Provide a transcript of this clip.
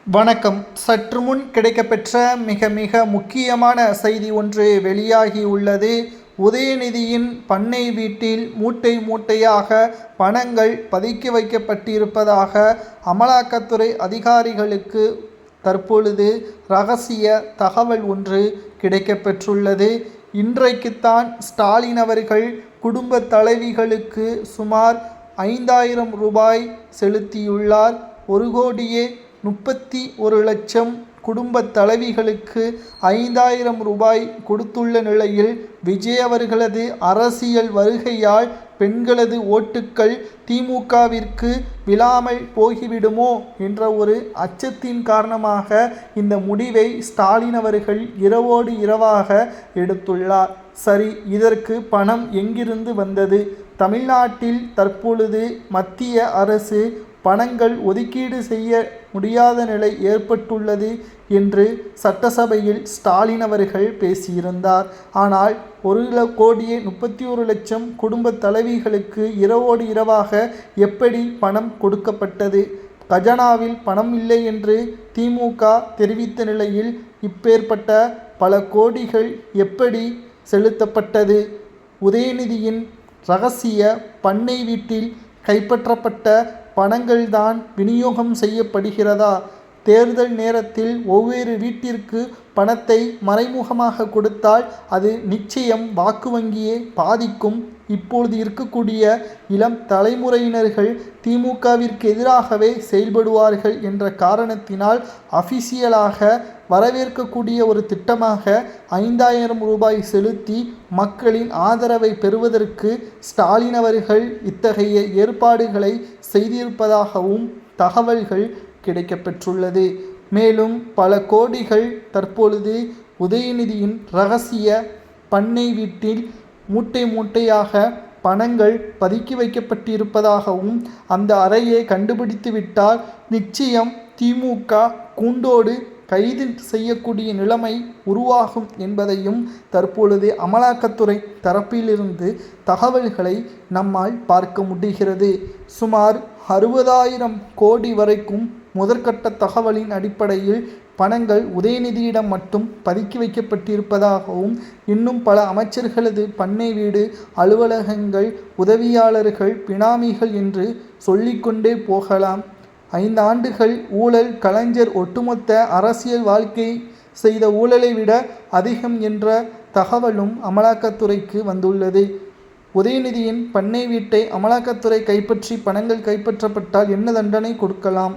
வணக்கம். சற்று முன் கிடைக்கப்பெற்ற மிக மிக முக்கியமான செய்தி ஒன்று வெளியாகியுள்ளது. உதயநிதியின் பண்ணை வீட்டில் மூட்டை மூட்டையாக பணங்கள் பதுக்கி வைக்கப்பட்டிருப்பதாக அமலாக்கத்துறை அதிகாரிகளுக்கு தற்பொழுது இரகசிய தகவல் ஒன்று கிடைக்கப்பெற்றுள்ளது. இன்றைக்குத்தான் ஸ்டாலின் அவர்கள் குடும்ப தலைவிகளுக்கு சுமார் 5,000 ரூபாய் செலுத்தியுள்ளார். 1,31,00,000 குடும்ப தலைவிகளுக்கு 5,000 ரூபாய் கொடுத்துள்ள நிலையில், விஜய் அவர்களது அரசியல் வருகையால் பெண்களது ஓட்டுக்கள் திமுகவிற்கு விழாமல் போய்விடுமோ என்ற ஒரு அச்சத்தின் காரணமாக இந்த முடிவை ஸ்டாலின் அவர்கள் இரவோடு இரவாக எடுத்துள்ளார். சரி, இதற்கு பணம் எங்கிருந்து வந்தது? தமிழ்நாட்டில் தற்பொழுது மத்திய அரசு பணங்கள் ஒதுக்கீடு செய்ய முடியாத நிலை ஏற்பட்டுள்ளது என்று சட்டசபையில் ஸ்டாலின் அவர்கள் பேசியிருந்தார். ஆனால் 1,31,00,000 குடும்ப தலைவிகளுக்கு இரவோடு இரவாக எப்படி பணம் கொடுக்கப்பட்டது? கஜானாவில் பணம் இல்லை என்று திமுக தெரிவித்த நிலையில் இப்பேற்பட்ட பல கோடிகள் எப்படி செலுத்தப்பட்டது? உதயநிதியின் இரகசிய பண்ணை வீட்டில் கைப்பற்றப்பட்ட பணங்கள்தான் விநியோகம் செய்யப்படுகிறதா? தேர்தல் நேரத்தில் ஒவ்வொரு வீட்டிற்கு பணத்தை மறைமுகமாக கொடுத்தால் அது நிச்சயம் வாக்கு வங்கியை பாதிக்கும். இப்பொழுது இருக்கக்கூடிய இளம் தலைமுறையினர்கள் திமுகவிற்கு எதிராகவே செயல்படுவார்கள் என்ற காரணத்தினால் அபிஷியலாக வரவேற்கக்கூடிய ஒரு திட்டமாக 5,000 ரூபாய் செலுத்தி மக்களின் ஆதரவை பெறுவதற்கு ஸ்டாலின் அவர்கள் இத்தகைய ஏற்பாடுகளை செய்திருப்பதாகவும் தகவல்கள் கிடைக்கப்பெற்றுள்ளது. மேலும் பல கோடிகள் தற்பொழுது உதயநிதியின் இரகசிய பண்ணை வீட்டில் மூட்டை மூட்டையாக பணங்கள் பதுக்கி வைக்கப்பட்டிருப்பதாகவும், அந்த அறையை கண்டுபிடித்துவிட்டால் நிச்சயம் திமுக கூண்டோடு கைது செய்யக்கூடிய நிலைமை உருவாகும் என்பதையும் தற்பொழுது அமலாக்கத்துறை தரப்பிலிருந்து தகவல்களை நம்மால் பார்க்க முடிகிறது. சுமார் 60,000 கோடி வரைக்கும் முதற்கட்ட தகவலின் அடிப்படையில் பணங்கள் உதயநிதியிடம் மட்டும் பதுக்கி வைக்கப்பட்டிருப்பதாகவும், இன்னும் பல அமைச்சர்களது பண்ணை வீடு, அலுவலகங்கள், உதவியாளர்கள், பினாமிகள் என்று சொல்லிக்கொண்டே போகலாம். 5 ஆண்டுகள் ஊழல், கலைஞர் ஒட்டுமொத்த அரசியல் வாழ்க்கை செய்த ஊழலை விட அதிகம் என்ற தகவலும் அமலாக்கத்துறைக்கு வந்துள்ளது. உதயநிதியின் பண்ணை வீட்டை அமலாக்கத்துறை கைப்பற்றி பணங்கள் கைப்பற்றப்பட்டால் என்ன தண்டனை கொடுக்கலாம்?